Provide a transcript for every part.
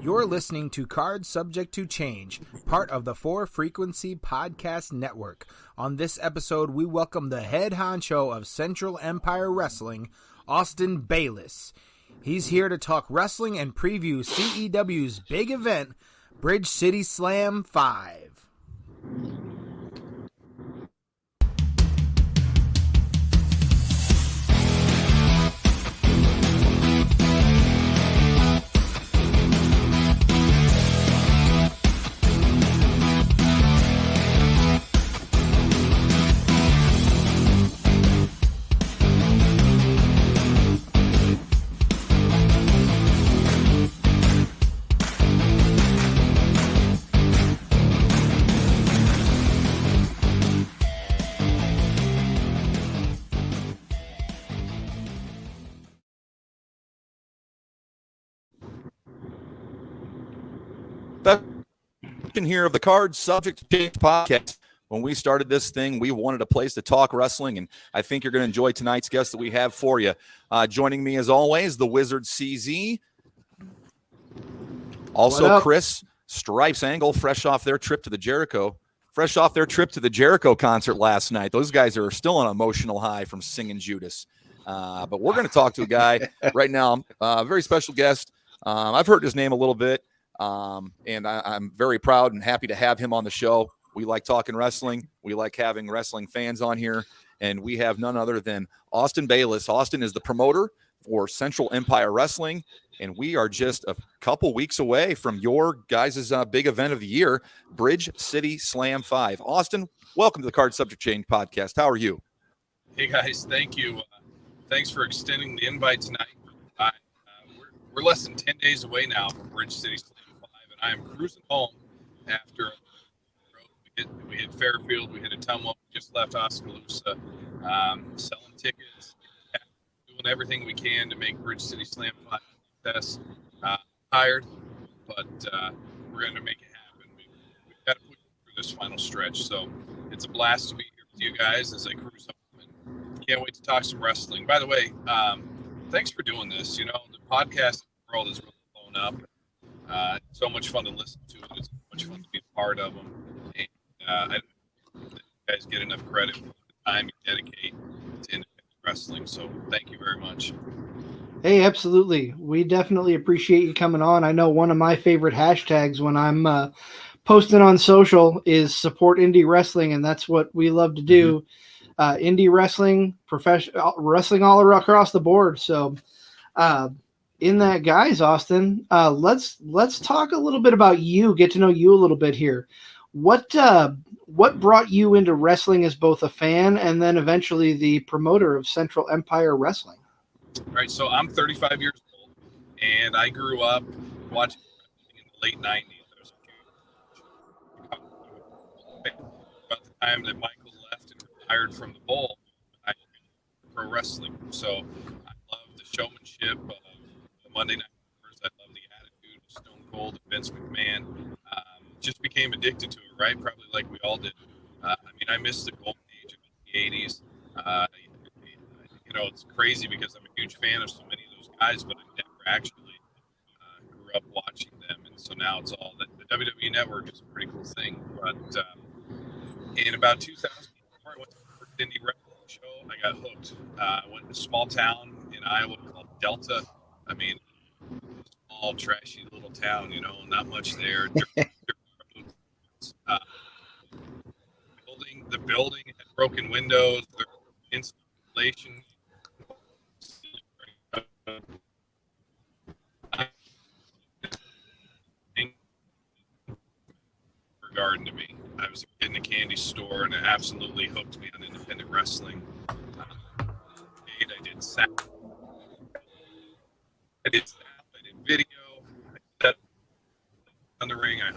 You're listening to Cards Subject to Change, part of the 4 Frequency Podcast Network. On this episode, we welcome the head honcho of Central Empire Wrestling, Austin Bayliss. He's here to talk wrestling and preview CEW's big event, Bridge City Slam 5. Here of the Cards Subject to Change podcast. When we started this thing, we wanted a place to talk wrestling, and I think you're going to enjoy tonight's guest that we have for you. Joining me, as always, the Wizard CZ. Also, Chris Stripes Angle, fresh off their trip to the Jericho concert last night. Those guys are still on an emotional high from singing Judas. But we're going to talk to a guy right now, a very special guest. I've heard his name a little bit. And I'm very proud and happy to have him on the show. We like talking wrestling. We like having wrestling fans on here. And we have none other than Austin Bayliss. Austin is the promoter for Central Empire Wrestling. And we are just a couple weeks away from your guys' big event of the year, Bridge City Slam 5. Austin, welcome to the Card Subject Change podcast. How are you? Hey, guys. Thank you. Thanks for extending the invite tonight. We're less than 10 days away now from Bridge City Slam 5, and I am cruising home after we hit Fairfield, we hit Ottumwa, we just left Oskaloosa, selling tickets, doing everything we can to make Bridge City Slam 5 a success. Tired, but we're going to make it happen. We've got to push through this final stretch, so it's a blast to be here with you guys as I cruise home, and can't wait to talk some wrestling. By the way, thanks for doing this. You know, the podcast world has really blown up. It's so much fun to listen to. It's so much fun to be a part of them. And I don't think you guys get enough credit for the time you dedicate to independent wrestling. So thank you very much. Hey, absolutely. We definitely appreciate you coming on. I know one of my favorite hashtags when I'm posting on social is support indie wrestling, and that's what we love to do. Indie wrestling, professional wrestling all across the board. So in that, guys, Austin, let's talk a little bit about you, get to know you a little bit here. What brought you into wrestling as both a fan and then eventually the promoter of Central Empire Wrestling? Right. So I'm 35 years old, and I grew up watching wrestling in the late 90s. There was a huge about the time that Michael left and retired from the bowl, I did pro wrestling. So I love the showmanship of the Monday Night Wars. I love the attitude of Stone Cold and Vince McMahon. Just became addicted to it, right? Probably like we all did. I mean, I missed the golden age of the 80s. You know, it's crazy because I'm a huge fan of so many of those guys, but I never actually grew up watching them. And so now it's all that the WWE Network is a pretty cool thing. But in about 2004, I went to the first indie wrestling show. I got hooked. I went to a small town in Iowa called Delta. I mean, small, trashy little town, you know, not much there. The building had broken windows, there was installation. Garden to me. I was a kid in a candy store, and it absolutely hooked me on independent wrestling. I did sound. I did video. I set on the ring. I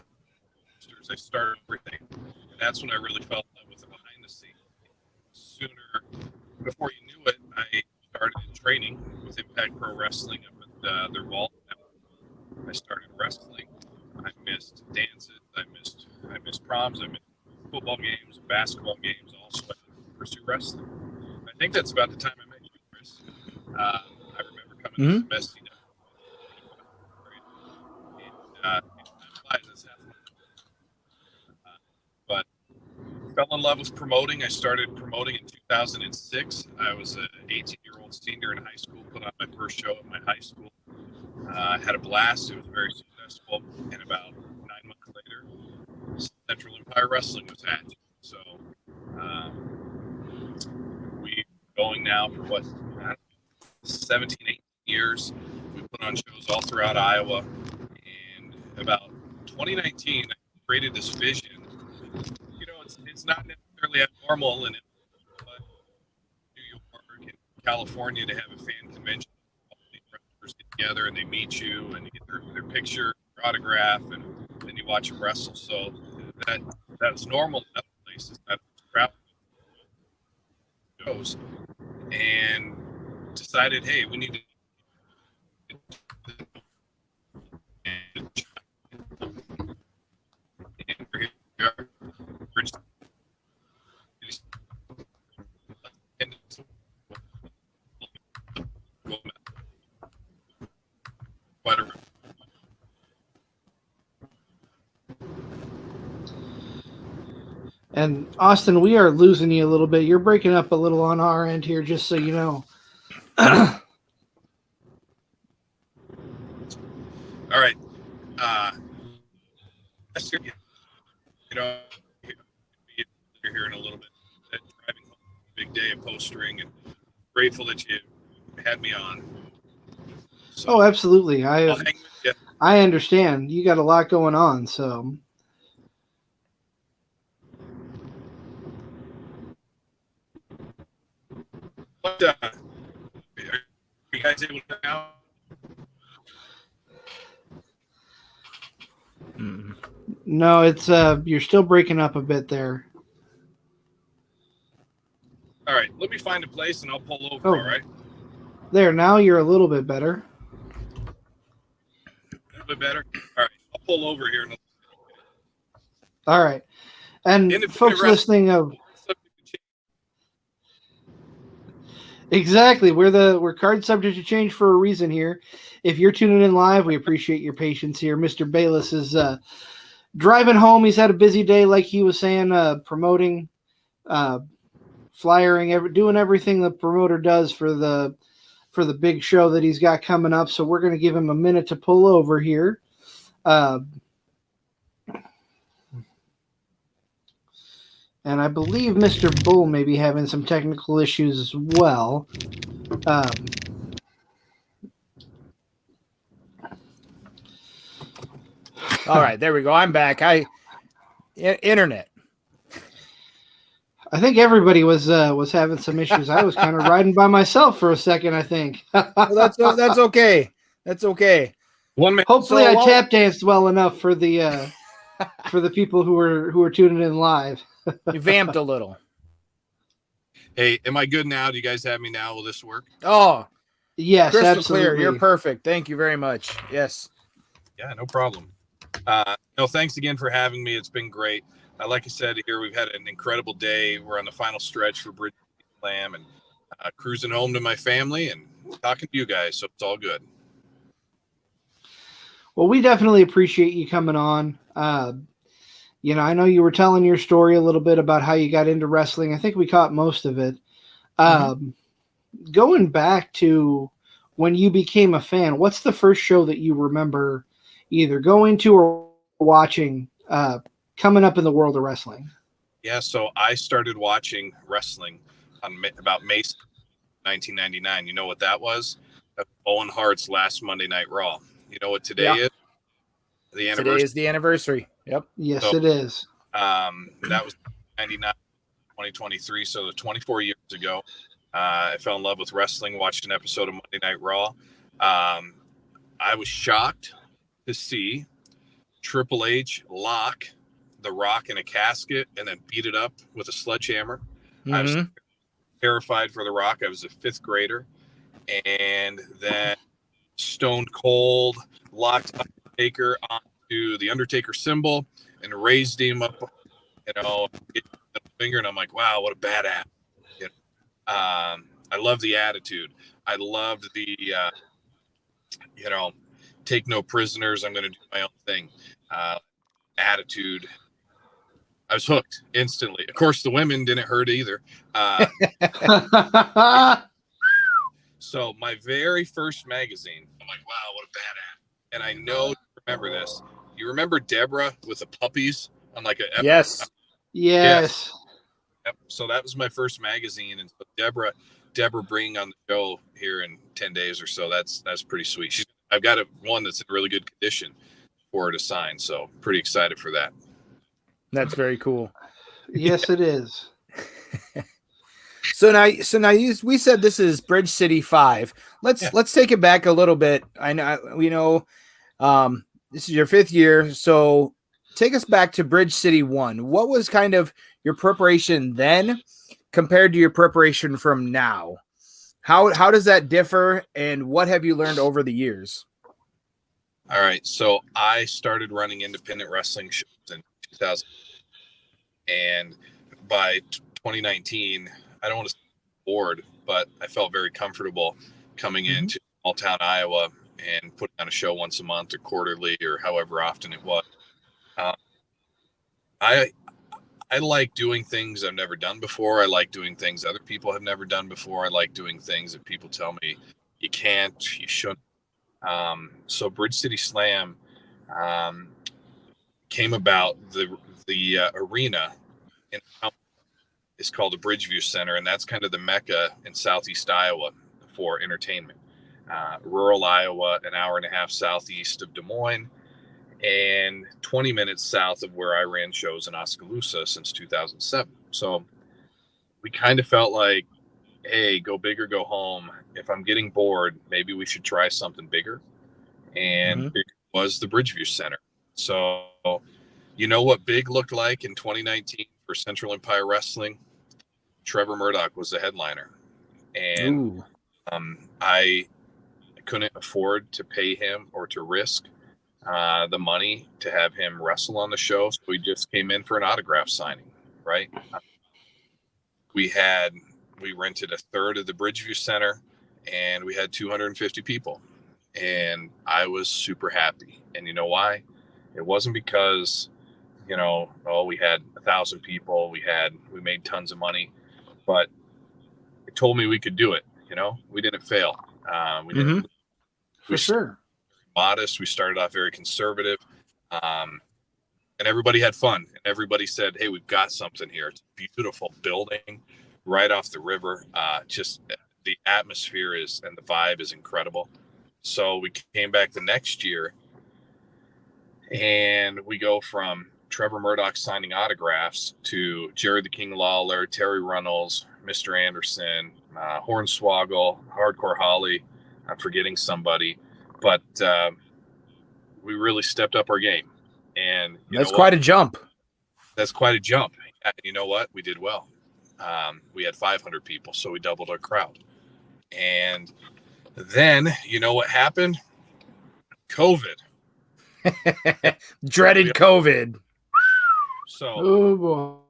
started everything. And that's when I really felt I was behind the scenes. Sooner, before you knew it, I started training with Impact Pro Wrestling up at their vault. I started wrestling. I missed dances. I missed proms. I missed football games, basketball games, all so I could pursue wrestling. I think that's about the time I met you, Chris. I remember coming to the messy fell in love with promoting. I started promoting in 2006. I was an 18-year-old senior in high school, put on my first show at my high school. Had a blast. It was very successful. And about 9 months later, Central Empire Wrestling was hatched. So we're going now for what, 17, 18 years. We put on shows all throughout Iowa. And about 2019, I created this vision. You know, it's not necessarily abnormal in New York and California to have a fan convention. All these wrestlers get together and they meet you and you get their picture, their autograph, and then you watch them wrestle. So that's normal in other places. That's travel shows, and decided, hey, we need to. And Austin, we are losing you a little bit. You're breaking up a little on our end here, just so you know. All right. You know, you're here in a little bit. Driving home, big day of postering, and grateful that you had me on. So, Oh, absolutely. I'll hang with you. I understand. You got a lot going on, so. What, are you guys able to now? No, it's you're still breaking up a bit there. All right, let me find a place and I'll pull over. Oh. All right. There, now you're a little bit better. A little bit better. All right, I'll pull over here. All right, and folks listening of exactly, we're card subject to change for a reason here. If you're tuning in live, we appreciate your patience here. Mr. Bayliss is driving home. He's had a busy day, like he was saying, promoting, flyering, doing everything the promoter does for the big show that he's got coming up. So we're going to give him a minute to pull over here. And I believe Mr. Bull may be having some technical issues as well. All right, there we go. I'm back. Internet. I think everybody was having some issues. I was kind of riding by myself for a second, I think. Well, that's okay. That's okay. Hopefully, I tap danced well enough for the people who are tuning in live. You vamped a little. Hey, am I good now? Do you guys have me now? Will this work? Oh, yes, crystal absolutely. clear. You're perfect. Thank you very much. Yes. Yeah, no problem. No, thanks again for having me. It's been great. Like I said, here we've had an incredible day. We're on the final stretch for Bridge Slam and cruising home to my family and talking to you guys. So it's all good. Well, we definitely appreciate you coming on. You know, I know you were telling your story a little bit about how you got into wrestling. I think we caught most of it. Going back to when you became a fan, what's the first show that you remember either going to or watching coming up in the world of wrestling? Yeah, so I started watching wrestling on about May 1999. You know what that was? Owen Hart's last Monday Night Raw. You know what today is? The anniversary. Today is the anniversary. Yep. Yes, so, it is. That was 99, 2023. So 24 years ago, I fell in love with wrestling, watched an episode of Monday Night Raw. I was shocked to see Triple H lock The Rock in a casket and then beat it up with a sledgehammer. I was terrified for The Rock. I was a fifth grader. And then Stone Cold locked Undertaker onto the Undertaker symbol and raised him up, finger. And I'm like, wow, what a badass. I love the attitude. I loved the, take no prisoners. I'm going to do my own thing. Attitude. I was hooked instantly. Of course, the women didn't hurt either. So my very first magazine, I'm like, wow, what a badass. And I know you remember this. You remember Deborah with the puppies on like a Yes. Yes. Yep. So that was my first magazine, and so Deborah bringing on the show here in 10 days or so. That's pretty sweet. I've got one that's in really good condition for her to sign, so pretty excited for that. That's very cool. Yes, it is. So now we said this is Bridge City 5. Let's take it back a little bit. I know this is your 5th year, so take us back to Bridge City 1. What was kind of your preparation then compared to your preparation from now? How does that differ, and what have you learned over the years? All right, so I started running independent wrestling shows in 2000, and by 2019, I don't want to say bored, but I felt very comfortable coming into small town Iowa and putting on a show once a month or quarterly or however often it was. I like doing things I've never done before. I like doing things other people have never done before. I like doing things that people tell me you can't, you shouldn't. So Bridge City Slam came about. The arena in is called the Bridgeview Center, and that's kind of the mecca in southeast Iowa for entertainment. Rural Iowa, an hour and a half southeast of Des Moines, and 20 minutes south of where I ran shows in Oskaloosa since 2007. So we kind of felt like, hey, go big or go home. If I'm getting bored, maybe we should try something bigger. And it was the Bridgeview Center. So you know what big looked like in 2019 for Central Empire Wrestling? Trevor Murdoch was the headliner. And I couldn't afford to pay him or to risk the money to have him wrestle on the show. So we just came in for an autograph signing, right? We rented a third of the Bridgeview Center, and we had 250 people. And I was super happy. And you know why? It wasn't because, we had 1,000 people, we made tons of money, but it told me we could do it. We didn't fail. For sure. Modest. We started off very conservative, and everybody had fun. And everybody said, "Hey, we've got something here. It's a beautiful building, right off the river. Just the atmosphere and the vibe is incredible." So we came back the next year, and we go from Trevor Murdoch signing autographs to Jerry the King Lawler, Terry Runnels, Mr. Anderson, Hornswoggle, Hardcore Holly. I'm forgetting somebody. But we really stepped up our game. And that's quite a jump. That's quite a jump. And you know what? We did well. We had 500 people, so we doubled our crowd. And then, you know what happened? COVID. Dreaded COVID. So,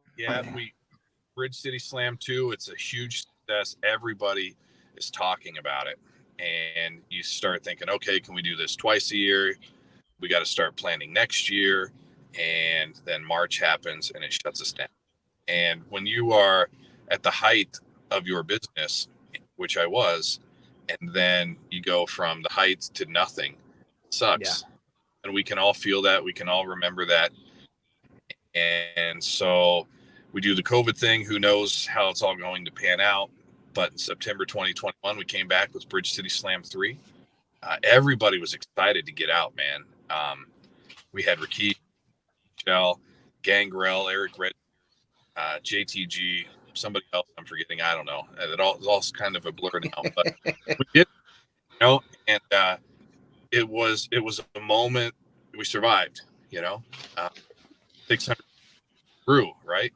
Bridge City Slam 2, it's a huge success. Everybody is talking about it. And you start thinking, okay, can we do this twice a year? We got to start planning next year. And then March happens and it shuts us down. And when you are at the height of your business, which I was, and then you go from the height to nothing, it sucks. Yeah. And we can all feel that. We can all remember that. And so we do the COVID thing. Who knows how it's all going to pan out? But in September 2021, we came back with Bridge City Slam 3. Everybody was excited to get out, man. We had Rakeem, Michelle, Gangrel, Eric Red, JTG, somebody else I'm forgetting. I don't know. It's all kind of a blur now. But we did, and it was a moment. We survived, 600 grew, right?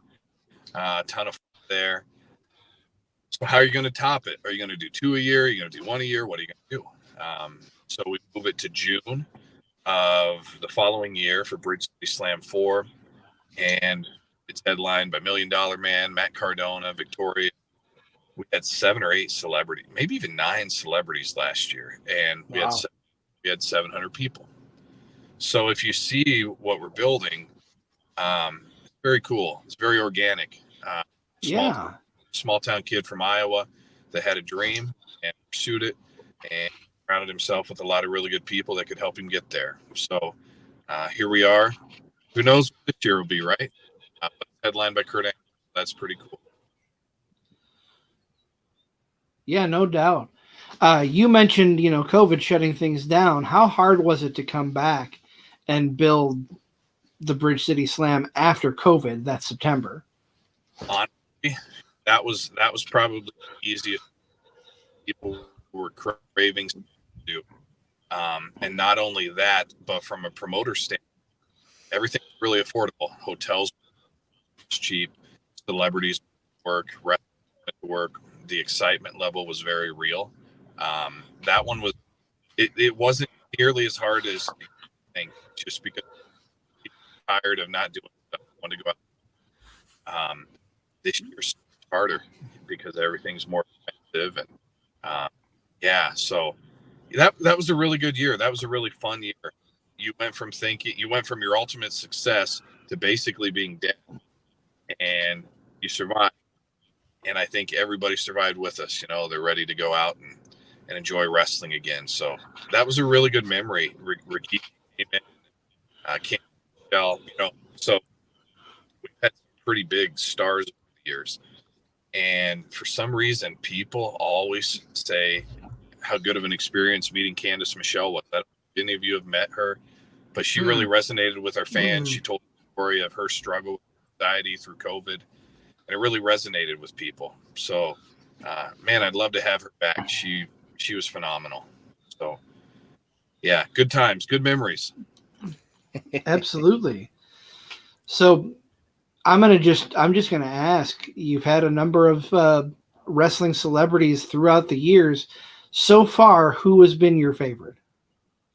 A ton of there. So how are you going to top it? Are you going to do 2 a year? Are you going to do 1 a year? What are you going to do? So we move it to June of the following year for Bridge City Slam 4. And it's headlined by $1 Million Man, Matt Cardona, Victoria. We had 7 or 8 celebrities, maybe even 9 celebrities last year. And we had 700 people. So if you see what we're building, very cool. It's very organic. Yeah. Small town kid from Iowa that had a dream and pursued it, and surrounded himself with a lot of really good people that could help him get there. So here we are. Who knows what this year will be, right? Headlined by Kurt Angle. That's pretty cool. Yeah, no doubt. You mentioned, COVID shutting things down. How hard was it to come back and build the Bridge City Slam after COVID that September? Honestly, that was probably the easiest. People were craving to do. And not only that, but from a promoter standpoint, everything's really affordable. Hotels cheap, celebrities work, work. The excitement level was very real. That one was. It wasn't nearly as hard as you think, just because I'm tired of not doing stuff. I want to go out. This year's harder because everything's more expensive, and yeah, so that was a really good year. That was a really fun year. You went from your ultimate success to basically being dead, and you survived. And I think everybody survived with us. They're ready to go out and enjoy wrestling again. So that was a really good memory. Ricky came in, Cam, so we've had some pretty big stars over the years. And for some reason, people always say how good of an experience meeting Candice Michelle was. I don't know if any of you have met her, but she really resonated with our fans. She told the story of her struggle with anxiety through COVID, and it really resonated with people. So, man, I'd love to have her back. She was phenomenal. So, yeah, good times, good memories. Absolutely. So, I'm just gonna ask. You've had a number of wrestling celebrities throughout the years. So far, who has been your favorite?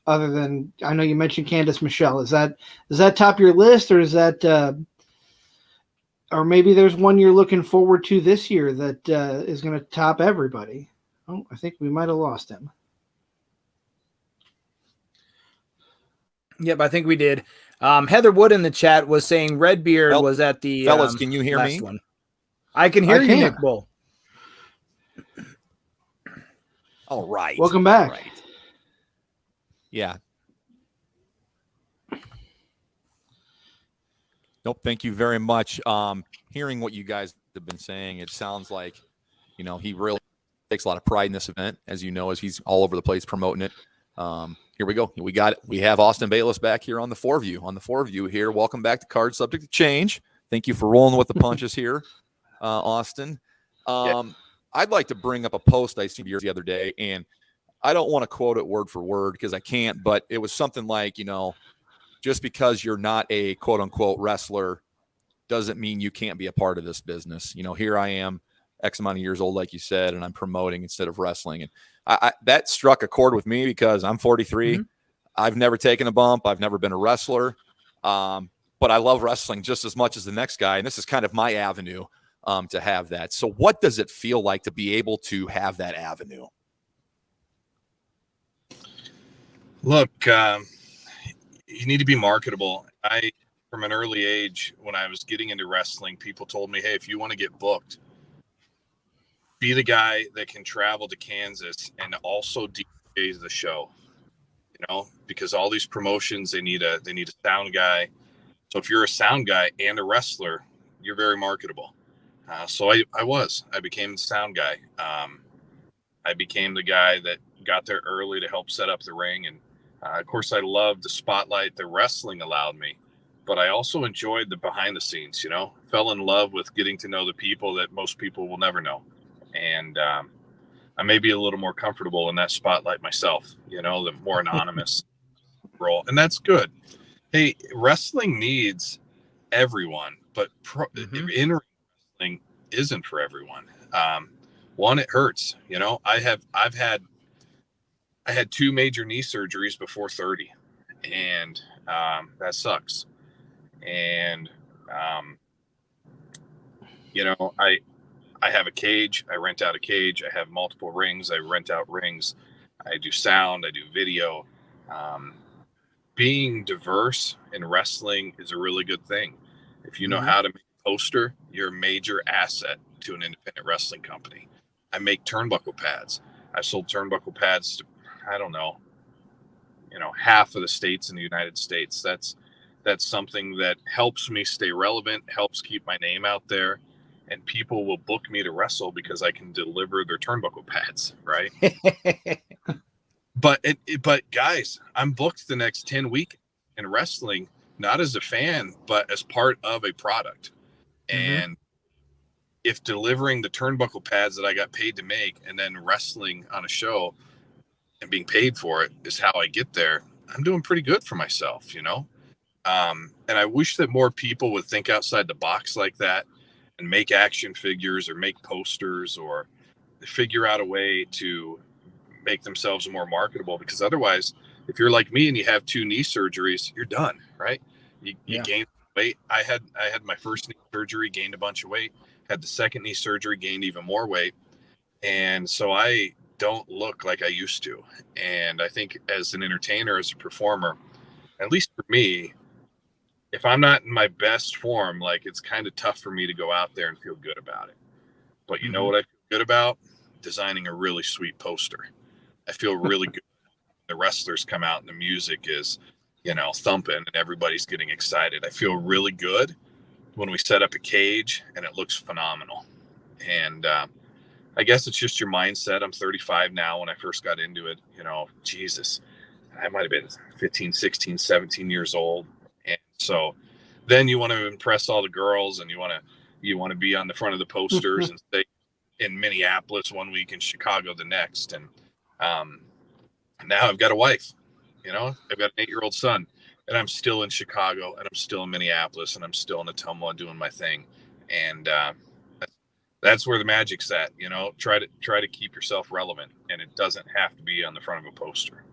Other than, I know you mentioned Candice Michelle. Is that top of your list, or is that, or maybe there's one you're looking forward to this year that is going to top everybody? Oh, I think we might have lost him. Yep, I think we did. Heather Wood in the chat was saying Redbeard was at the fellas. Can you hear last me? one. I can hear you, Nick Bull. All right. Welcome back. All right. Yeah. Nope. Thank you very much. Hearing what you guys have been saying, it sounds like, he really takes a lot of pride in this event, as he's all over the place promoting it. Here we go. We have Austin Bayliss back here on the 4View here. Welcome back to Card Subject to Change. Thank you for rolling with the punches here, Austin. I'd like to bring up a post I seen the other day, and I don't want to quote it word for word because I can't, but it was something like, just because you're not a quote unquote wrestler doesn't mean you can't be a part of this business. Here I am, X amount of years old, like you said, and I'm promoting instead of wrestling. And that struck a chord with me because I'm 43. I've never taken a bump. I've never been a wrestler. But I love wrestling just as much as the next guy. And this is kind of my avenue to have that. So what does it feel like to be able to have that avenue? Look, you need to be marketable. From an early age, when I was getting into wrestling, people told me, hey, if you want to get booked, be the guy that can travel to Kansas and also DJ the show, because all these promotions, they need a sound guy. So if you're a sound guy and a wrestler, you're very marketable. So I became the sound guy. I became the guy that got there early to help set up the ring. And of course, I loved the spotlight the wrestling allowed me, but I also enjoyed the behind the scenes, fell in love with getting to know the people that most people will never know. And I may be a little more comfortable in that spotlight myself, the more anonymous role. And that's good. Hey, wrestling needs everyone, but in wrestling isn't for everyone. One, it hurts. I had 2 major knee surgeries before 30, and that sucks. And I have a cage. I rent out a cage. I have multiple rings. I rent out rings. I do sound. I do video. Being diverse in wrestling is a really good thing. If you know how to make a poster, you're a major asset to an independent wrestling company. I make turnbuckle pads. I've sold turnbuckle pads to, I don't know, half of the states in the United States. That's something that helps me stay relevant, helps keep my name out there, and people will book me to wrestle because I can deliver their turnbuckle pads, right? But guys, I'm booked the next 10 weeks in wrestling, not as a fan, but as part of a product. And if delivering the turnbuckle pads that I got paid to make and then wrestling on a show and being paid for it is how I get there, I'm doing pretty good for myself, and I wish that more people would think outside the box like that and make action figures or make posters or figure out a way to make themselves more marketable, because otherwise, if you're like me and you have 2 knee surgeries, you're done, right? You gain weight. I had my first knee surgery, gained a bunch of weight, had the second knee surgery, gained even more weight. And so I don't look like I used to. And I think as an entertainer, as a performer, at least for me, if I'm not in my best form, like, it's kind of tough for me to go out there and feel good about it. But you know what I feel good about? Designing a really sweet poster. I feel really good. The wrestlers come out and the music is, thumping and everybody's getting excited. I feel really good when we set up a cage and it looks phenomenal. And I guess it's just your mindset. I'm 35 now. When I first got into it, Jesus, I might have been 15, 16, 17 years old. And so then you want to impress all the girls and you want to be on the front of the posters and stay in Minneapolis one week and Chicago the next. And now I've got a wife, I've got an 8-year-old son, and I'm still in Chicago and I'm still in Minneapolis and I'm still in Ottumwa doing my thing. And that's where the magic's at, try to keep yourself relevant, and it doesn't have to be on the front of a poster.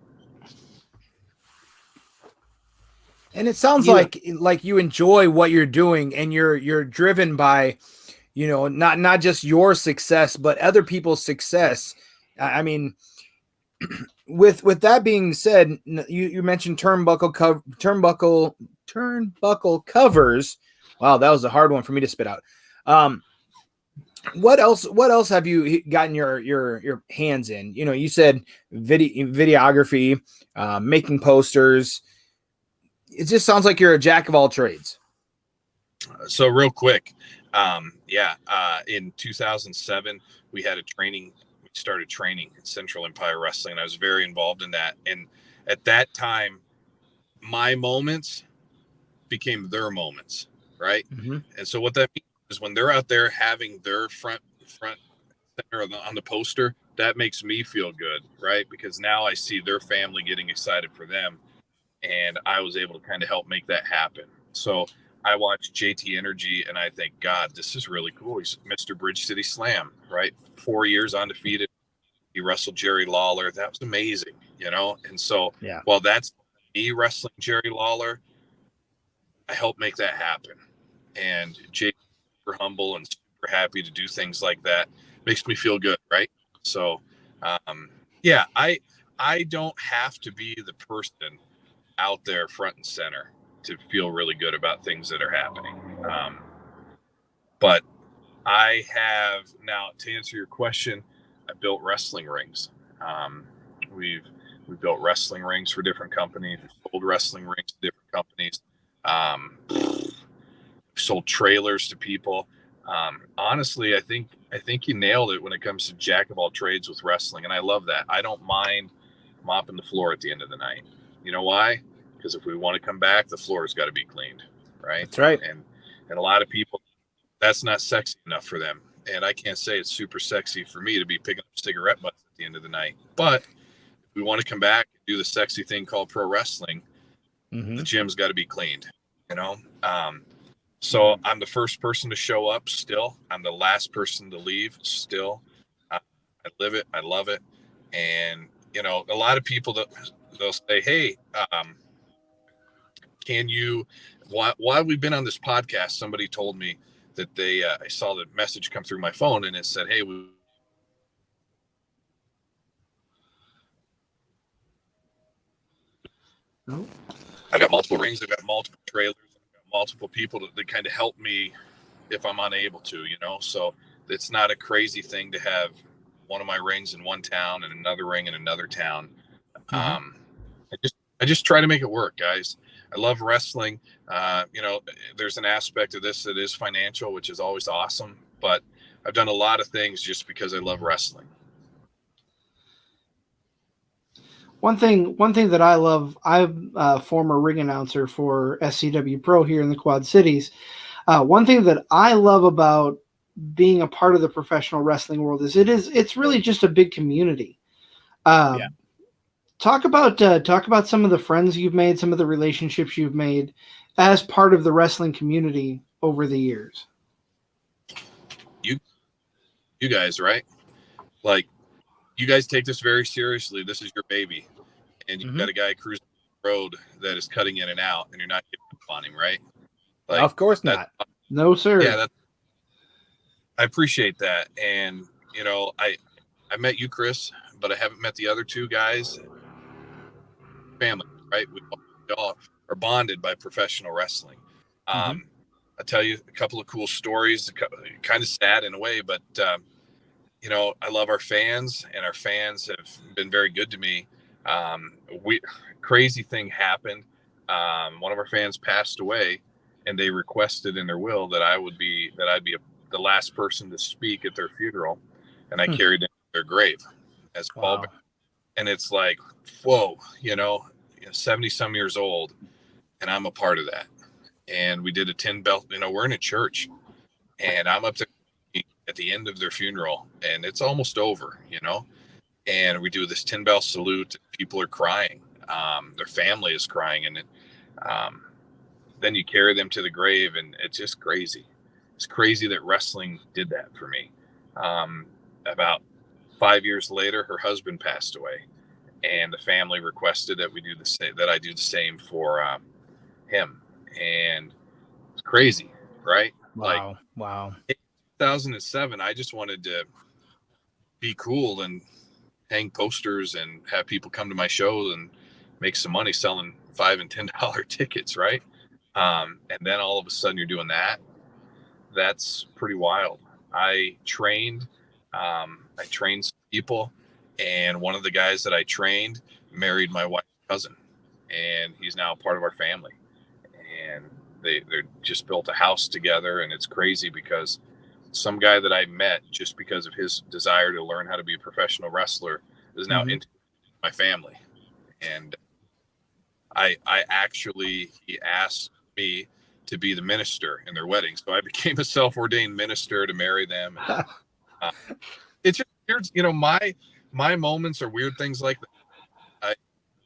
And it sounds like you enjoy what you're doing, and you're driven by, not just your success, but other people's success. I mean, with that being said, you mentioned turnbuckle covers. Wow, that was a hard one for me to spit out. What else have you gotten your hands in? You said videography, making posters. It just sounds like you're a jack of all trades. So real quick, in 2007, we started training at Central Empire Wrestling, and I was very involved in that. And at that time, my moments became their moments, right? And so what that means is when they're out there having their front center on the poster, that makes me feel good, right? Because now I see their family getting excited for them. And I was able to kind of help make that happen. So I watch JT Energy and I think, God, this is really cool. He's Mr. Bridge City Slam, right? 4 years undefeated. He wrestled Jerry Lawler. That was amazing, And so while that's me wrestling Jerry Lawler, I helped make that happen. And JT super humble and super happy to do things like that. Makes me feel good, right? So, I don't have to be the person out there front and center to feel really good about things that are happening. But I have now, to answer your question, I built wrestling rings. We've built wrestling rings for different companies, sold wrestling rings to different companies, sold trailers to people. Honestly, I think you nailed it when it comes to jack of all trades with wrestling. And I love that. I don't mind mopping the floor at the end of the night. You know why? Because if we want to come back, the floor has got to be cleaned, right? That's right. And a lot of people, that's not sexy enough for them. And I can't say it's super sexy for me to be picking up cigarette butts at the end of the night. But if we want to come back and do the sexy thing called pro wrestling, the gym's got to be cleaned, So I'm the first person to show up still. I'm the last person to leave still. I live it. I love it. And, a lot of people, they'll say, hey, can you, while we've been on this podcast, somebody told me that I saw the message come through my phone and it said, hey, I've got multiple rings. I've got multiple trailers. I've got multiple people that kind of help me if I'm unable to, so it's not a crazy thing to have one of my rings in one town and another ring in another town. I just try to make it work, guys. I love wrestling. There's an aspect of this that is financial, which is always awesome, but I've done a lot of things just because I love wrestling. One thing that I love, I'm a former ring announcer for SCW Pro here in the Quad Cities. One thing that I love about being a part of the professional wrestling world is it's really just a big community. Talk about some of the friends you've made, some of the relationships you've made as part of the wrestling community over the years. You guys, right? Like, you guys take this very seriously. This is your baby, and you've got a guy cruising the road that is cutting in and out, and you're not giving up on him, right? Like, of course not. No, sir. Yeah, I appreciate that. And, I met you, Chris, but I haven't met the other two guys. Family, right? We all are bonded by professional wrestling. I'll tell you a couple of cool stories, kind of sad in a way, but, I love our fans, and our fans have been very good to me. Crazy thing happened. One of our fans passed away, and they requested in their will that I'd be the last person to speak at their funeral, and I carried them to their grave as Paul. And it's like, whoa, 70 some years old, and I'm a part of that. And we did a 10 bell, we're in a church, and I'm up there at the end of their funeral, and it's almost over, and we do this 10 bell salute. People are crying. Their family is crying. And then you carry them to the grave, and it's just crazy. It's crazy that wrestling did that for me. About 5 years later, her husband passed away, and the family requested that we do the same, that I do the same for him. And it's crazy, right? Wow. 2007, I just wanted to be cool and hang posters and have people come to my shows and make some money selling $5 and $10 tickets, right? And then all of a sudden you're doing that. That's pretty wild. I trained some people, and one of the guys that I trained married my wife's cousin, and he's now part of our family. And they just built a house together, and it's crazy because some guy that I met just because of his desire to learn how to be a professional wrestler is now into my family. And he asked me to be the minister in their wedding. So I became a self-ordained minister to marry them. It's just weird. My moments are weird things like that.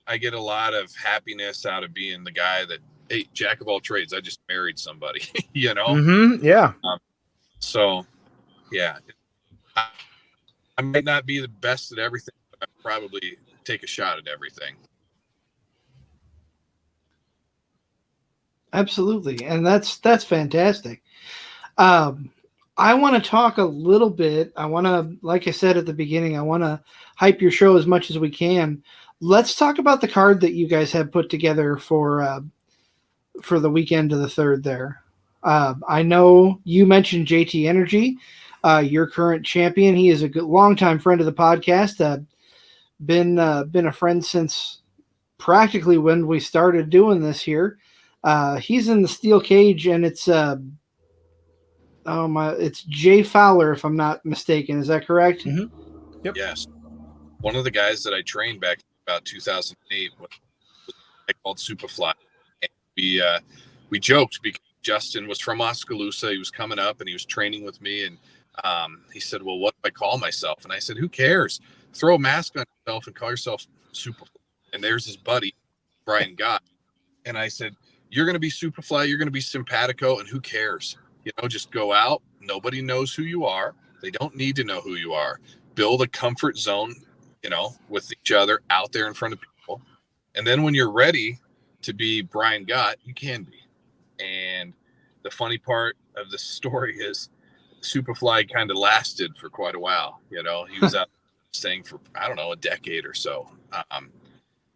I get a lot of happiness out of being the guy that, hey, jack of all trades, I just married somebody, Yeah. So, yeah, I might not be the best at everything, but I probably take a shot at everything. Absolutely, and that's fantastic. I want to talk a little bit. I want to, like I said at the beginning, I want to hype your show as much as we can. Let's talk about the card that you guys have put together for the weekend of the 3rd there. I know you mentioned JT Energy, your current champion. He is a good longtime friend of the podcast. Been a friend since practically when we started doing this here. He's in the steel cage, and it's it's Jay Fowler, if I'm not mistaken. Is that correct? Yep. Yes. One of the guys that I trained back in about 2008 was called Superfly. And we joked because Justin was from Oskaloosa. He was coming up and he was training with me. And he said, well, what do I call myself? And I said, who cares? Throw a mask on yourself and call yourself Superfly. And there's his buddy, Brian Gott. And I said, you're going to be Superfly. You're going to be Simpatico. And who cares? Just go out. Nobody knows who you are. They don't need to know who you are. Build a comfort zone, with each other out there in front of people. And then when you're ready to be Brian Gott, you can be. And the funny part of the story is Superfly kind of lasted for quite a while. He was out staying for, I don't know, a decade or so.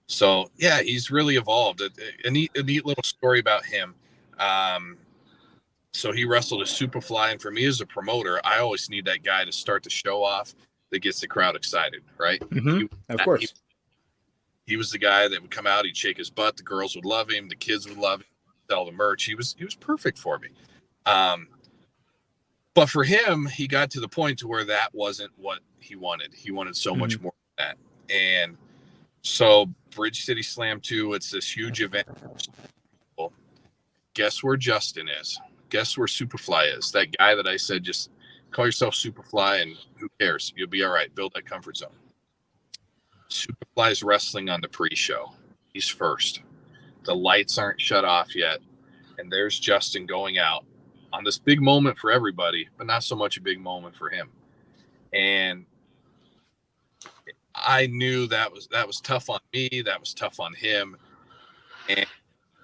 So yeah, he's really evolved. A neat little story about him. So he wrestled as Superfly, and for me as a promoter, I always need that guy to start the show off that gets the crowd excited, right? Of course. He was the guy that would come out, he'd shake his butt, the girls would love him, the kids would love him, sell the merch. He was perfect for me. But for him, he got to the point to where that wasn't what he wanted. He wanted so much more than that. And so Bridge City Slam 2, it's this huge event. Guess where Justin is? Guess where Superfly is? That guy that I said, just call yourself Superfly and who cares? You'll be all right. Build that comfort zone. Superfly's wrestling on the pre-show. He's first. The lights aren't shut off yet. And there's Justin going out on this big moment for everybody, but not so much a big moment for him. And I knew that was tough on me. That was tough on him. And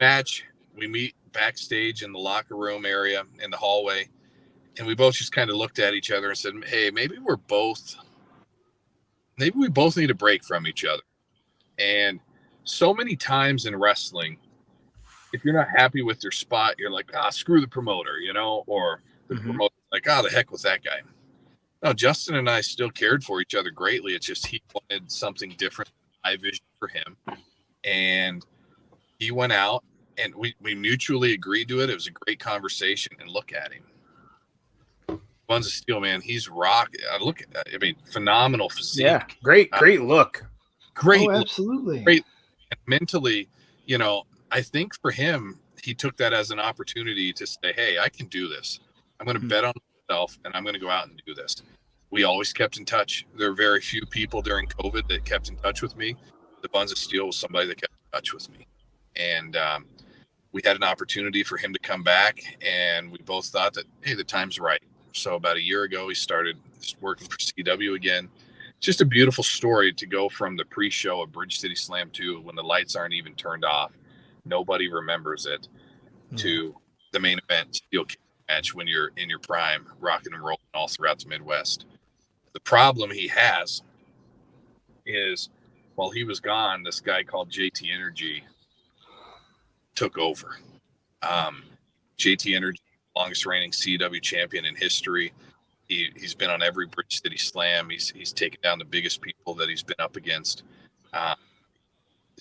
match, we meet backstage in the locker room area in the hallway. And we both just kind of looked at each other and said, hey, maybe we both need a break from each other. And so many times in wrestling, if you're not happy with your spot, you're like, screw the promoter, or the promoter, like, the heck with that guy. No, Justin and I still cared for each other greatly. It's just he wanted something different than my vision for him. And he went out and we mutually agreed to it. It was a great conversation, and look at him. Buns of Steel, man, he's rock. Phenomenal physique. Yeah, great look. Great. Oh, absolutely. Great. And mentally, I think for him, he took that as an opportunity to say, hey, I can do this. I'm going to bet on myself, and I'm going to go out and do this. We always kept in touch. There are very few people during COVID that kept in touch with me. The Buns of Steel was somebody that kept in touch with me. And we had an opportunity for him to come back, and we both thought that, hey, the time's right. So about a year ago, he started working for CW again. Just a beautiful story to go from the pre-show of Bridge City Slam 2 when the lights aren't even turned off. Nobody remembers it, to the main event steel cage match when you're in your prime, rocking and rolling all throughout the Midwest. The problem he has is while he was gone, this guy called JT Energy took over. JT Energy, longest reigning CW champion in history. He's been on every Bridge City Slam. He's taken down the biggest people that he's been up against.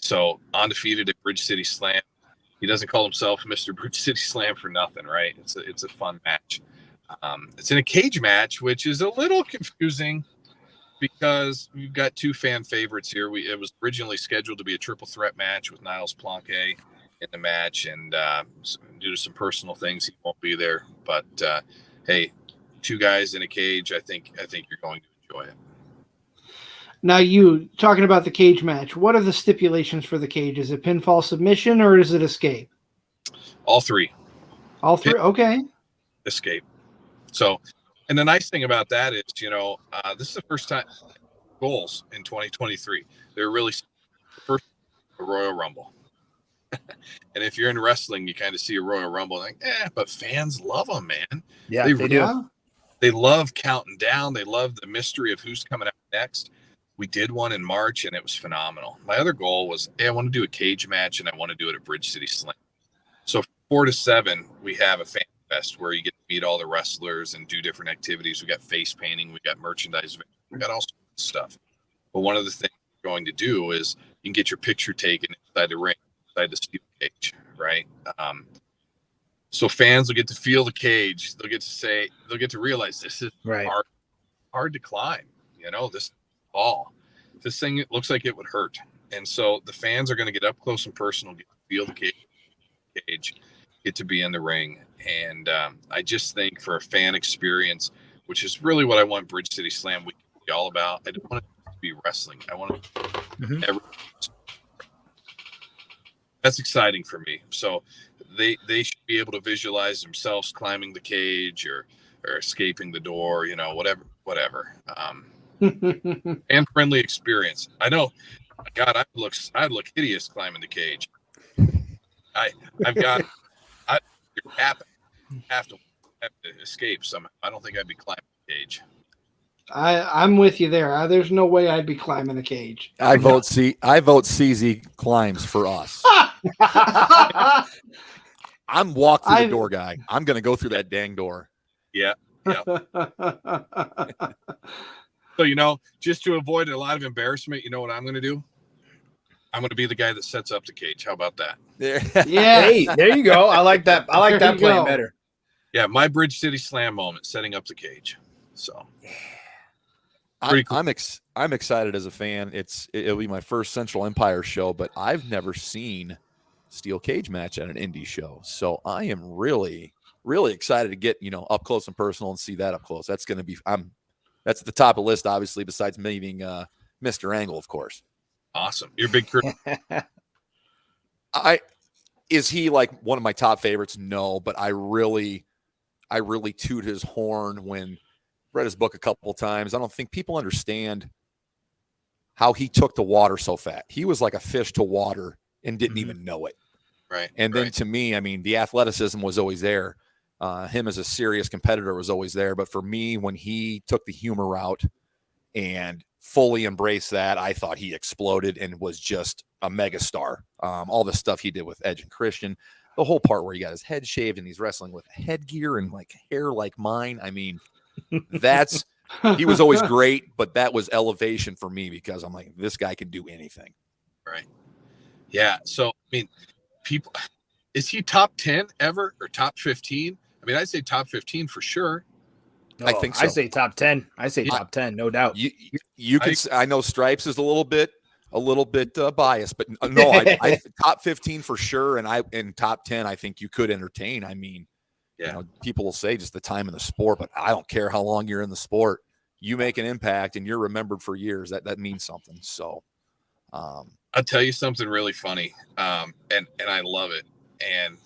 So undefeated at Bridge City Slam. He doesn't call himself Mr. Bridge City Slam for nothing, right? It's a fun match. It's in a cage match, which is a little confusing because we've got two fan favorites here. It was originally scheduled to be a triple threat match with Niles Planquet in the match, and due to some personal things, he won't be there. But hey, two guys in a cage. I think you're going to enjoy it. Now, you talking about the cage match, what are the stipulations for the cage? Is it pinfall submission or is it escape? All three. All three? Okay. Escape. So, and the nice thing about that is, this is the first time goals in 2023. They're really first a Royal Rumble. And if you're in wrestling, you kind of see a Royal Rumble like, but fans love them, man. Yeah, they do. They love counting down. They love the mystery of who's coming out next. We did one in March, and it was phenomenal. My other goal was, hey, I want to do a cage match, and I want to do it at Bridge City Slam. So 4 to 7, we have a fan fest where you get to meet all the wrestlers and do different activities. We got face painting. We got merchandise. We got all sorts of stuff. But one of the things we're going to do is you can get your picture taken inside the ring, inside the steel cage, right? So fans will get to feel the cage. They'll get to realize this is hard to climb. This ball. This thing, it looks like it would hurt. And so the fans are going to get up close and personal, get to feel the cage, get to be in the ring. And I just think for a fan experience, which is really what I want Bridge City Slam Week to be all about, I don't want it to be wrestling. I want it to be that's exciting for me. So they should be able to visualize themselves climbing the cage or escaping the door, whatever. And friendly experience. I know, God, I'd look hideous climbing the cage. You have to escape somehow. I don't think I'd be climbing the cage. I'm with you there. There's no way I'd be climbing a cage. I vote CZ climbs for us. I'm walk through the door guy. I'm going to go through that dang door. Yeah. So, just to avoid a lot of embarrassment, you know what I'm going to do? I'm going to be the guy that sets up the cage. How about that? There. Yeah. Hey, there you go. I like that. I like There that you plan go. better. Yeah, my Bridge City Slam moment, setting up the cage. So pretty cool. I'm excited as a fan. It'll be my first Central Empire show, but I've never seen steel cage match at an indie show. So I am really, really excited to get, up close and personal and see that up close. That's going to be, that's at the top of the list, obviously, besides meeting Mr. Angle, of course. Awesome. You're a big critic. Is he like one of my top favorites? No, but I really toot his horn when read his book a couple of times. I don't think people understand how he took to water so fat. He was like a fish to water and didn't even know it. Right. And then to me, I mean, the athleticism was always there. Him as a serious competitor was always there. But for me, when he took the humor route and fully embraced that, I thought he exploded and was just a megastar. All the stuff he did with Edge and Christian, the whole part where he got his head shaved and he's wrestling with headgear and like hair like mine. I mean, he was always great, but that was elevation for me because I'm like, this guy can do anything. Right. Yeah. So, I mean, is he top 10 ever or top 15? I mean, I'd say top 15 for sure. I think so. I say top 10. I say top 10, no doubt. You could. I know Stripes is a little bit biased, but no, I top 15 for sure, and in top 10, I think you could entertain. I mean, people will say just the time in the sport, but I don't care how long you're in the sport. You make an impact, and you're remembered for years. That means something. So, I'll tell you something really funny, and I love it. And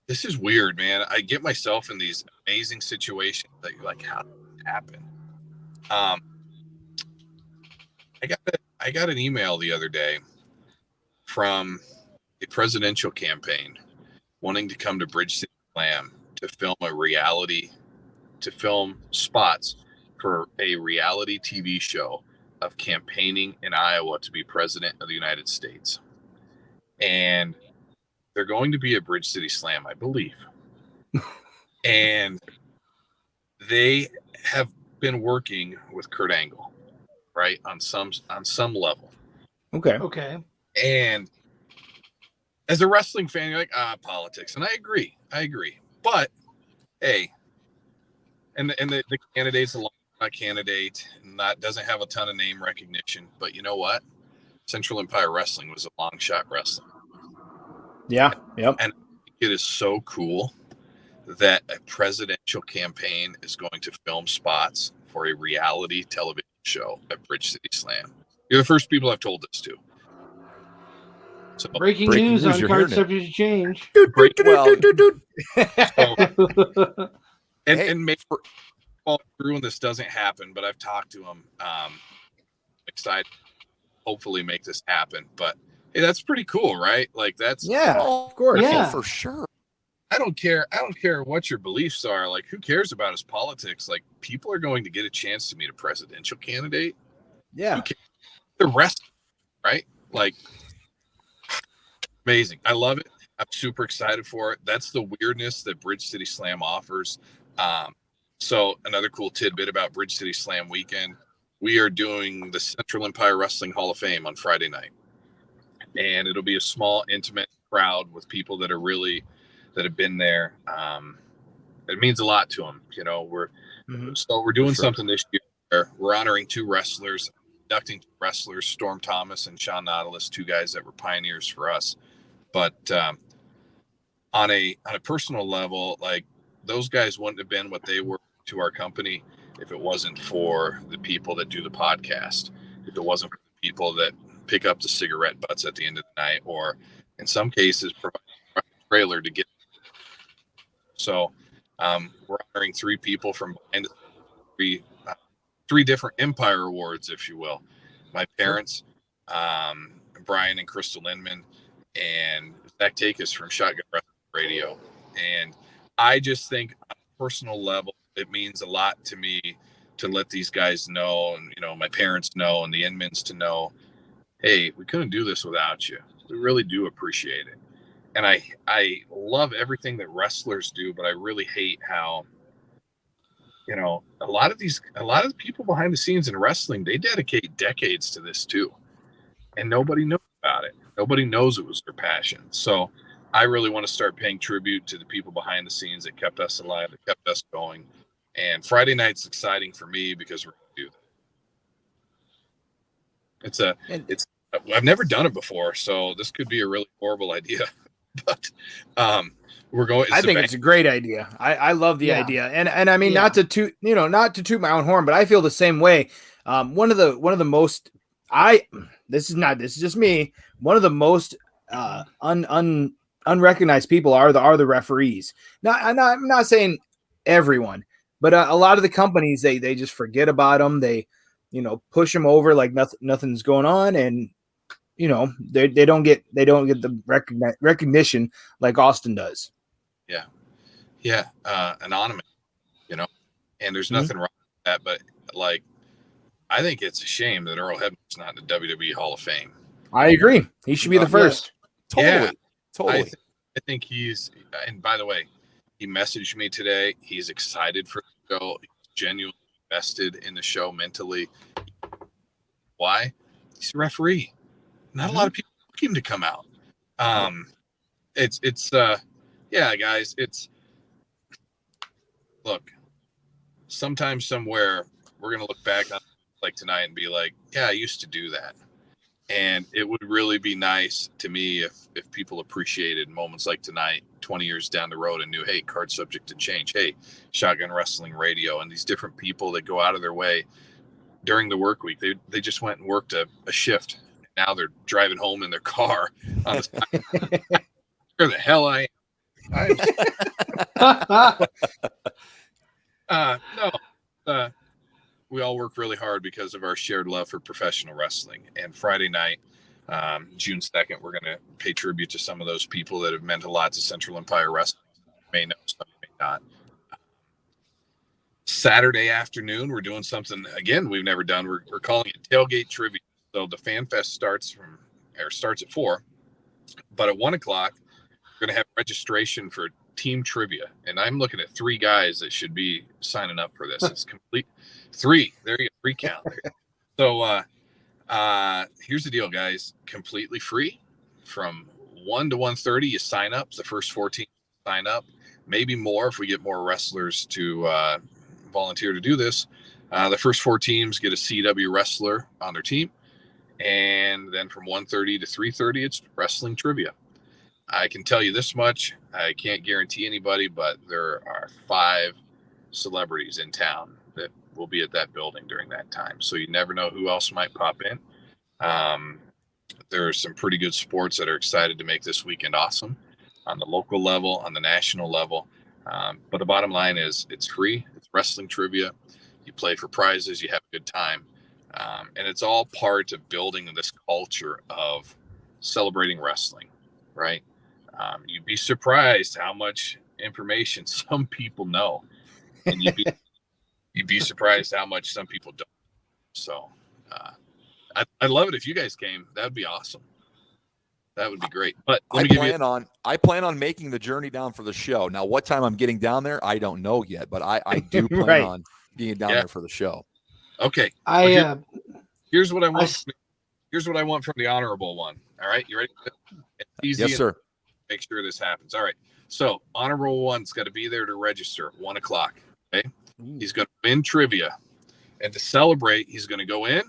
this is weird, man. I get myself in these amazing situations that you're like, how did it happen? I got an email the other day from a presidential campaign wanting to come to Bridge City Slam to film spots for a reality TV show of campaigning in Iowa to be president of the United States. And they're going to be at Bridge City Slam, I believe. And they have been working with Kurt Angle, right? On some level. Okay. And as a wrestling fan, you're like, politics. And I agree. But hey, and the candidate's a long shot candidate, and that doesn't have a ton of name recognition. But you know what? Central Empire Wrestling was a long shot wrestling. Yeah. Yep. And it is so cool that a presidential campaign is going to film spots for a reality television show at Bridge City Slam. You're the first people I've told this to. So, breaking news on Card Subject to Change. And maybe fall through and this doesn't happen, but I've talked to him. Excited, hopefully make this happen. But hey, that's pretty cool, right? Like that's of course, for sure. I don't care what your beliefs are. Like, who cares about his politics? Like, people are going to get a chance to meet a presidential candidate. Yeah, the rest, right? Like, amazing. I love it. I'm super excited for it. That's the weirdness that Bridge City Slam offers. So another cool tidbit about Bridge City Slam weekend, we are doing the Central Empire Wrestling Hall of Fame on Friday night. And it'll be a small, intimate crowd with people that have been there. It means a lot to them. We're doing something this year. We're honoring two wrestlers, inducting two wrestlers, Storm Thomas and Sean Nautilus, two guys that were pioneers for us. But on a personal level, like, those guys wouldn't have been what they were to our company if it wasn't for the people that do the podcast, if it wasn't for the people that pick up the cigarette butts at the end of the night, or in some cases provide a trailer to get. So we're honoring three people from behind three different Empire Awards, if you will. My parents, Brian and Crystal Lindman, and Zach Takis from Shotgun Wrestling Radio. And I just think on a personal level, it means a lot to me to let these guys know, and my parents know, and the Inmans to know, hey, we couldn't do this without you. We really do appreciate it. And I love everything that wrestlers do, but I really hate how, a lot of the people behind the scenes in wrestling, they dedicate decades to this too, and nobody knows about it. Nobody knows it was their passion. So I really want to start paying tribute to the people behind the scenes that kept us alive, that kept us going. And Friday night's exciting for me because we're going to do that. I've never done it before, so this could be a really horrible idea, but we're going. I think it's a great idea. I love the idea, and I mean, not to toot my own horn, but I feel the same way. One of the most this is just me. One of the most unrecognized people are the referees. I'm not saying everyone, but a lot of the companies they just forget about them. They push them over like nothing's going on, and they don't get the recognition like Austin does. Yeah, anonymous, and there's nothing wrong with that, but like, I think it's a shame that Earl Hebner's not in the WWE Hall of Fame. I agree. He should be the first. Totally. I think he's, and by the way, he messaged me today. He's excited for the show. He's genuinely invested in the show mentally. Why? He's a referee. Not a lot of people like him to come out. Guys, look, sometime somewhere we're going to look back on like tonight and be like, yeah, I used to do that. And it would really be nice to me if people appreciated moments like tonight, 20 years down the road, and knew, hey, card subject to change. Hey, Shotgun Wrestling Radio, and these different people that go out of their way during the work week. They just went and worked a shift. Now they're driving home in their car on the side. Where the hell I am. We all work really hard because of our shared love for professional wrestling. And Friday night, June 2nd, we're going to pay tribute to some of those people that have meant a lot to Central Empire Wrestling. You may know, some may not. Saturday afternoon, we're doing something, again, we've never done. We're calling it Tailgate Trivia. So the Fan Fest starts at 4, but at 1 o'clock, we're going to have registration for team trivia. And I'm looking at 3 guys that should be signing up for this. It's complete 3. There you go, 3 count. So here's the deal, guys. Completely free from 1 to 1:30. You sign up. The first 4 teams sign up. Maybe more if we get more wrestlers to volunteer to do this. The first 4 teams get a CW wrestler on their team. And then from 1:30 to 3:30, it's wrestling trivia. I can tell you this much. I can't guarantee anybody, but there are 5 celebrities in town that will be at that building during that time. So you never know who else might pop in. There are some pretty good sports that are excited to make this weekend awesome on the local level, on the national level. But the bottom line is it's free. It's wrestling trivia. You play for prizes. You have a good time. And it's all part of building this culture of celebrating wrestling, right? You'd be surprised how much information some people know, and you'd be surprised how much some people don't. So I'd love it if you guys came. That'd be awesome. That would be great. But I plan on making the journey down for the show. Now, what time I'm getting down there, I don't know yet, but I do plan on being down there for the show. Okay. Here's what I want. Here's what I want from the honorable one. All right, you ready? It's easy. Yes, sir. Make sure this happens. All right. So honorable one's got to be there to register at 1 o'clock. Okay. He's going to win trivia, and to celebrate, he's going to go in.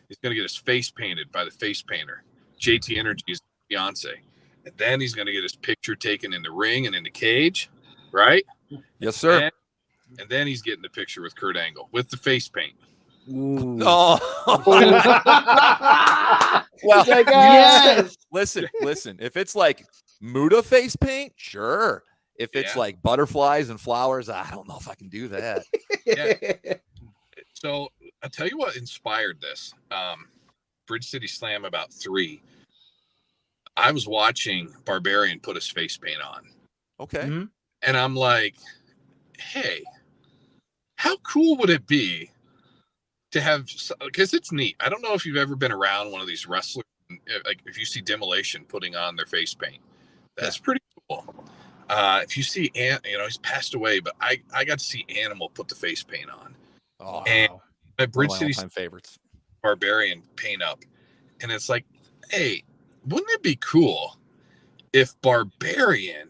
He's going to get his face painted by the face painter, JT Energy's fiance, and then he's going to get his picture taken in the ring and in the cage. Right. Yes, sir. And then he's getting the picture with Kurt Angle with the face paint. Ooh. Oh. Well, yes. Listen. If it's like Muda face paint, sure. If it's like butterflies and flowers, I don't know if I can do that. So I'll tell you what inspired this. Bridge City Slam about 3. I was watching Barbarian put his face paint on. Okay. Mm-hmm. And I'm like, hey, how cool would it be to have, because it's neat. I don't know if you've ever been around one of these wrestlers, like if you see Demolition putting on their face paint. That's pretty cool. If you see, he's passed away, but I got to see Animal put the face paint on. Oh, And wow. my One Bridge of my City all-time favorites. Barbarian paint up. And it's like, hey, wouldn't it be cool if Barbarian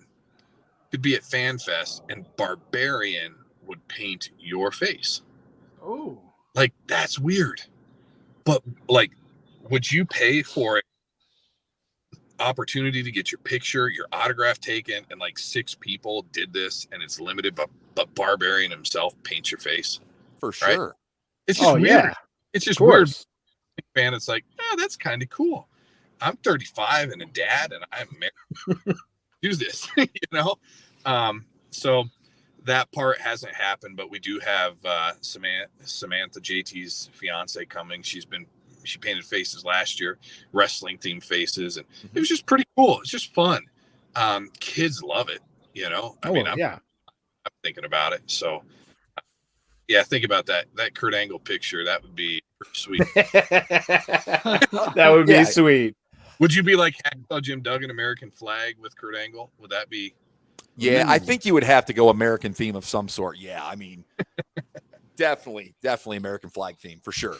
could be at FanFest and Barbarian would paint your face? Oh, Like, that's weird. But, like, would you pay for an opportunity to get your picture, your autograph taken, and like 6 people did this and it's limited, but Barbarian himself paints your face? For Right? sure. It's just weird. Yeah, It's just of weird. course. Man, it's like, that's kind of cool. I'm 35 and a dad, and I'm married. Do this, So that part hasn't happened, but we do have Samantha, JT's fiance, coming. She painted faces last year, wrestling themed faces, and it was just pretty cool. It's just fun. Kids love it. I'm thinking about it. So yeah, think about that Kurt Angle picture. That would be pretty sweet. That would be Yeah. sweet. Would you be like Hacksaw Jim Duggan, American Flag with Kurt Angle? Would that be? Yeah, I Ooh. think you would have to go American theme of some sort. Yeah, I mean, definitely American flag theme for sure.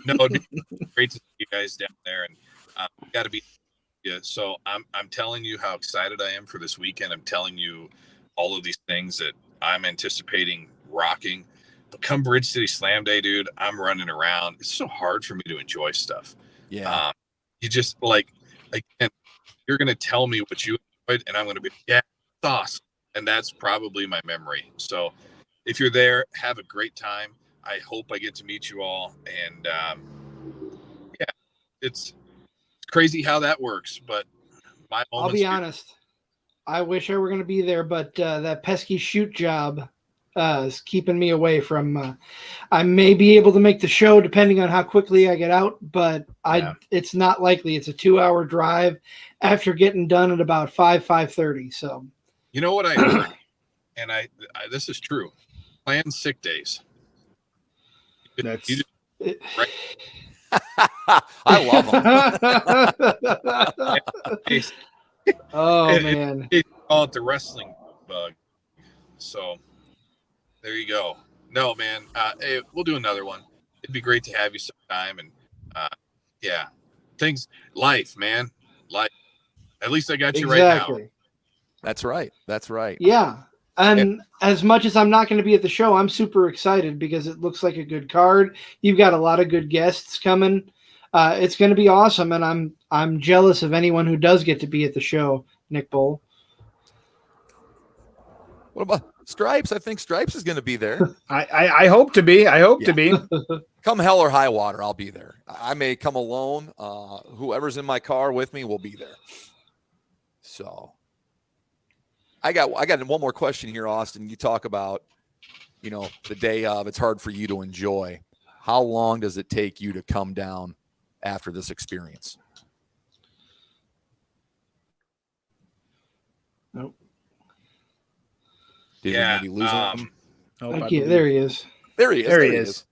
No, it'd be great to see you guys down there, and got to be. Yeah, so I'm telling you how excited I am for this weekend. I'm telling you all of these things that I'm anticipating rocking. But come Bridge City Slam Day, dude, I'm running around. It's so hard for me to enjoy stuff. Yeah. You just again, you're gonna tell me what you enjoyed, and I'm gonna be awesome. And that's probably my memory. So if you're there, have a great time. I hope I get to meet you all. And it's crazy how that works. But I'll be honest. I wish I were going to be there, but that pesky shoot job is keeping me away from. I may be able to make the show depending on how quickly I get out, but it's not likely. It's a 2-hour drive after getting done at about 5:30. So you know what I heard, and I this is true. Plan sick days. That's right. I love them. Oh man, they call it the wrestling bug. So there you go. No, man. Hey, we'll do another one. It'd be great to have you sometime. And life, man, life. At least I got you right now. That's right. Yeah. And as much as I'm not going to be at the show, I'm super excited because it looks like a good card. You've got a lot of good guests coming. It's going to be awesome, and I'm jealous of anyone who does get to be at the show. Nick Bowl. What about Stripes? I think Stripes is going to be there. I hope to be. To be. Come hell or high water, I'll be there. I may come alone. Whoever's in my car with me will be there. So I got one more question here, Austin. You talk about, the day of, it's hard for you to enjoy. How long does it take you to come down after this experience? Nope. Did we maybe lose him? There he is. There he is.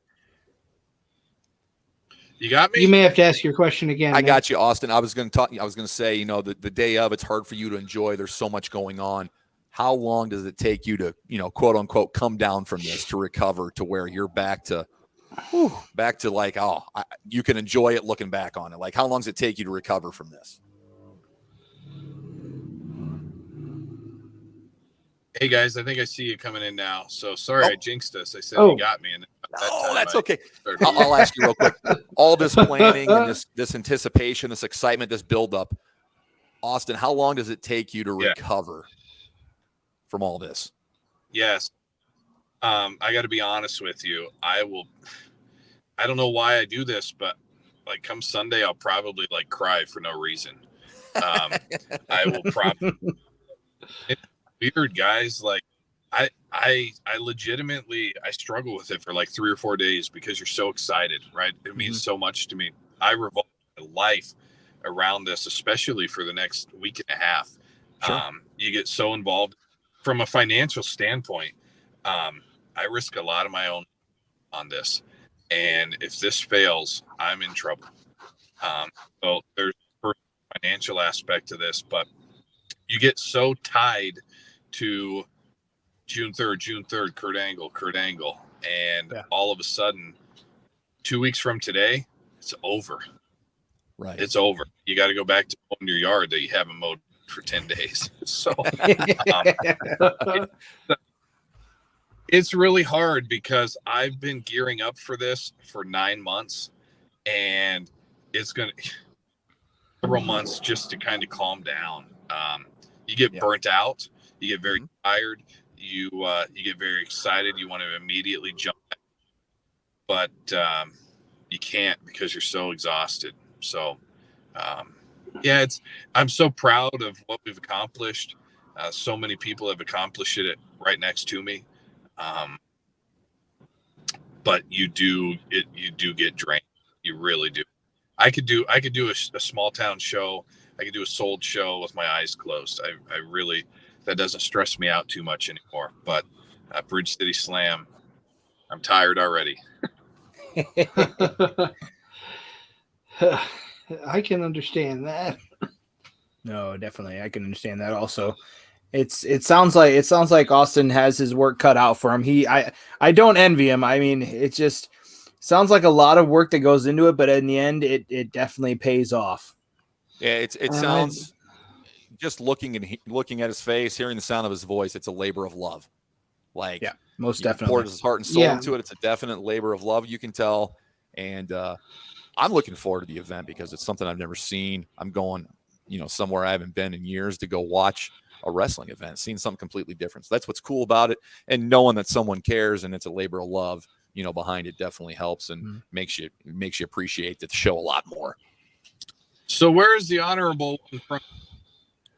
You got me? You may have to ask your question again. I got you, Austin. I was going to say, the day of, it's hard for you to enjoy. There's so much going on. How long does it take you to, quote unquote, come down from this, to recover to where you're back to like, you can enjoy it looking back on it? Like, how long does it take you to recover from this? Hey guys, I think I see you coming in now. So sorry, I jinxed us. I said you got me, and that's okay. I'll ask you real quick. All this planning and this anticipation, this excitement, this buildup, Austin, how long does it take you to recover from all this? Yes, I got to be honest with you. I don't know why I do this, but like come Sunday, I'll probably like cry for no reason. I will probably. Weird, guys. Like I legitimately I struggle with it for like 3 or 4 days because you're so excited, right? It means so much to me. I revolve my life around this, especially for the next week and a half. Sure. You get so involved from a financial standpoint. I risk a lot of my own on this, and if this fails, I'm in trouble. So there's a financial aspect to this, but you get so tied to June 3rd, Kurt Angle. And all of a sudden, 2 weeks from today, it's over. Right. It's over. You got to go back to mowing your yard that you haven't mowed for 10 days. So it's really hard because I've been gearing up for this for 9 months, and it's going to several months just to kind of calm down. You get burnt out. You get very tired. You get very excited. You want to immediately jump, but you can't because you're so exhausted. So, I'm so proud of what we've accomplished. So many people have accomplished it right next to me. But you do get drained. You really do. I could do a small town show. I could do a sold show with my eyes closed. I really, that doesn't stress me out too much anymore. But Bridge City Slam, I'm tired already. I can understand that. No, definitely, I can understand that. Also, it sounds like Austin has his work cut out for him. I don't envy him. I mean, it just sounds like a lot of work that goes into it, but in the end, it definitely pays off. Yeah, it sounds, just looking at his face, hearing the sound of his voice, it's a labor of love. Like, yeah, most he definitely poured his heart and soul into it. It's a definite labor of love, you can tell. And I'm looking forward to the event because it's something I've never seen. I'm going, somewhere I haven't been in years to go watch a wrestling event, seeing something completely different. So that's what's cool about it. And knowing that someone cares and it's a labor of love, behind it definitely helps and makes you appreciate the show a lot more. So where is the honorable in front?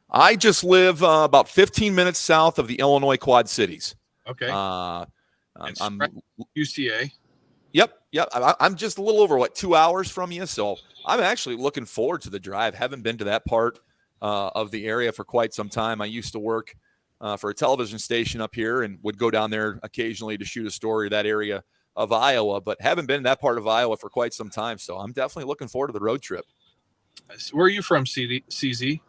I just live about 15 minutes south of the Illinois Quad Cities. Okay. I'm UCA. Yep. I'm just a little over 2 hours from you, so I'm actually looking forward to the drive. Haven't been to that part of the area for quite some time. I used to work for a television station up here and would go down there occasionally to shoot a story that area of Iowa, but haven't been in that part of Iowa for quite some time. So I'm definitely looking forward to the road trip. Where are you from, CZ?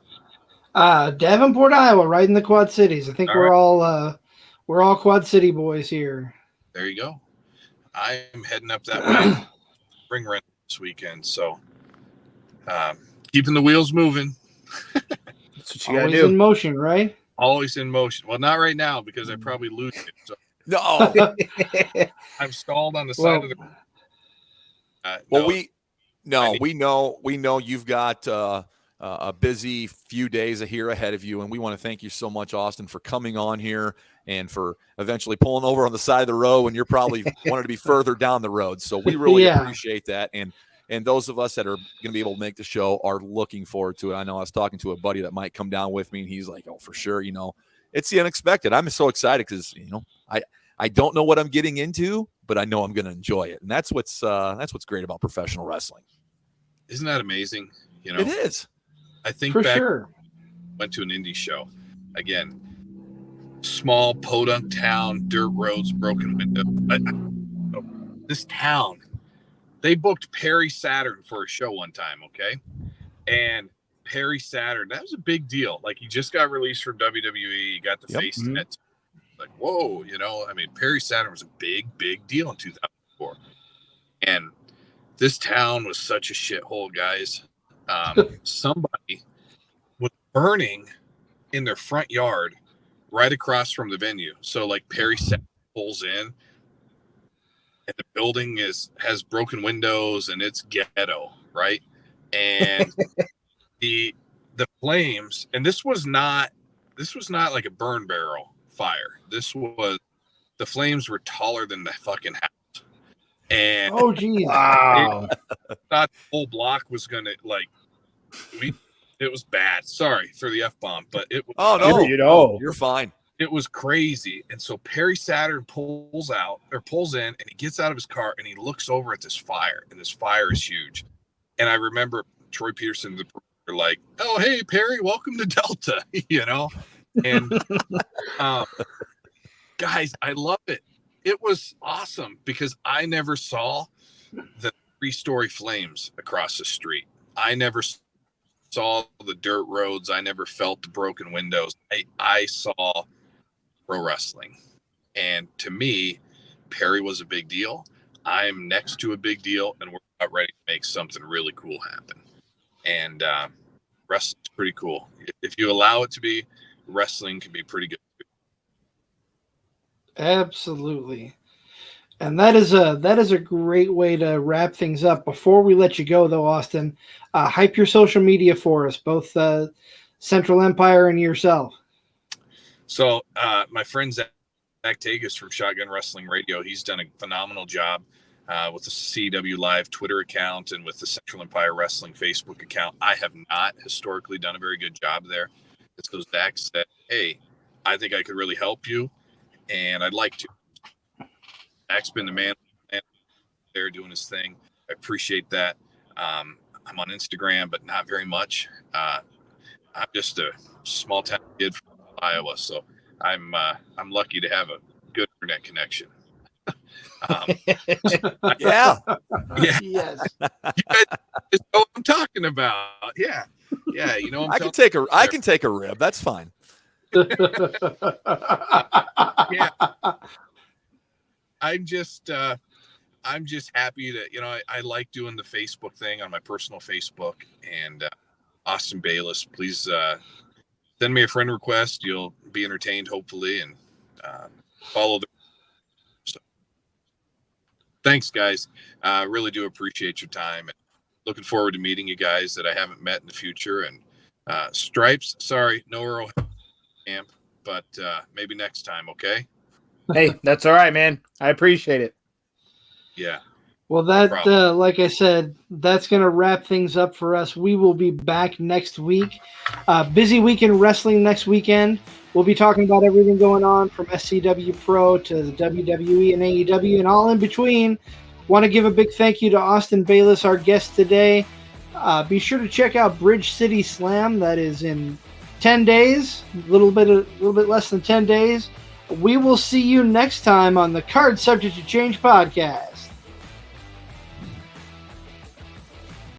Davenport, Iowa, right in the Quad Cities. I think we're all Quad City boys here. There you go. I'm heading up that way. Ring rent this weekend, so keeping the wheels moving. That's what you gotta Always do. in motion, right? Always in motion. Well, not right now because I probably lose it. So. No, I'm stalled on the side of the. We know you've got a busy few days here ahead of you, and we want to thank you so much, Austin, for coming on here and for eventually pulling over on the side of the road when you're probably wanted to be further down the road. So we really appreciate that, and those of us that are going to be able to make the show are looking forward to it. I know I was talking to a buddy that might come down with me, and he's like, "Oh, for sure." It's the unexpected. I'm so excited because I don't know what I'm getting into, but I know I'm going to enjoy it, and that's what's great about professional wrestling. Isn't that amazing? It is. I think for back, sure. Went to an indie show again. Small podunk town, dirt roads, broken window. This town, they booked Perry Saturn for a show one time, okay? And Perry Saturn, that was a big deal. Like, he just got released from WWE, he got the face net. Like, whoa, Perry Saturn was a big, big deal in 2004. And this town was such a shithole, guys. Somebody was burning in their front yard right across from the venue. So like Perry pulls in and the building has broken windows and it's ghetto, right? And the flames, and this was not like a burn barrel fire. The flames were taller than the fucking house. And oh geez. Wow. Thought the whole block was gonna it was bad. Sorry for the F-bomb, but it was. Oh no, you're fine. It was crazy. And so Perry Saturn pulls in, and he gets out of his car and he looks over at this fire, and this fire is huge. And I remember Troy Peterson, the producer, like, "Oh, hey Perry, welcome to Delta," And guys, I love it. It was awesome because I never saw the 3-story flames across the street. I never saw saw the dirt roads. I never felt the broken windows. I saw pro wrestling. And to me, Perry was a big deal. I'm next to a big deal, and we're about ready to make something really cool happen. And wrestling's pretty cool. If you allow it to be, wrestling can be pretty good. Absolutely. And that is a great way to wrap things up. Before we let you go, though, Austin, hype your social media for us, both Central Empire and yourself. So my friend Zach Tagus from Shotgun Wrestling Radio, he's done a phenomenal job with the CW Live Twitter account and with the Central Empire Wrestling Facebook account. I have not historically done a very good job there. So Zach said, hey, I think I could really help you, and I'd like to. Zach's been the man there doing his thing. I appreciate that. I'm on Instagram, but not very much. I'm just a small town kid from Iowa, so I'm lucky to have a good internet connection. Yeah. Yeah. Yes. You guys know what I'm talking about. Yeah. Yeah. You know, I can take a rib. That's fine. Yeah. I'm just happy that, you know, I like doing the Facebook thing on my personal Facebook, and Austin Bayliss, please send me a friend request. You'll be entertained, hopefully, and follow the. So, thanks, guys. I really do appreciate your time, and looking forward to meeting you guys that I haven't met in the future. And Stripes, sorry, no Earl camp, but maybe next time. Okay. Hey, that's all right, man. I appreciate it. Yeah. Well, that, like I said, that's going to wrap things up for us. We will be back next week. Busy week in wrestling next weekend. We'll be talking about everything going on from SCW Pro to the WWE and AEW and all in between. Want to give a big thank you to Austin Bayliss, our guest today. Be sure to check out Bridge City Slam. That is in 10 days, a little bit less than 10 days. We will see you next time on the Card Subject to Change podcast.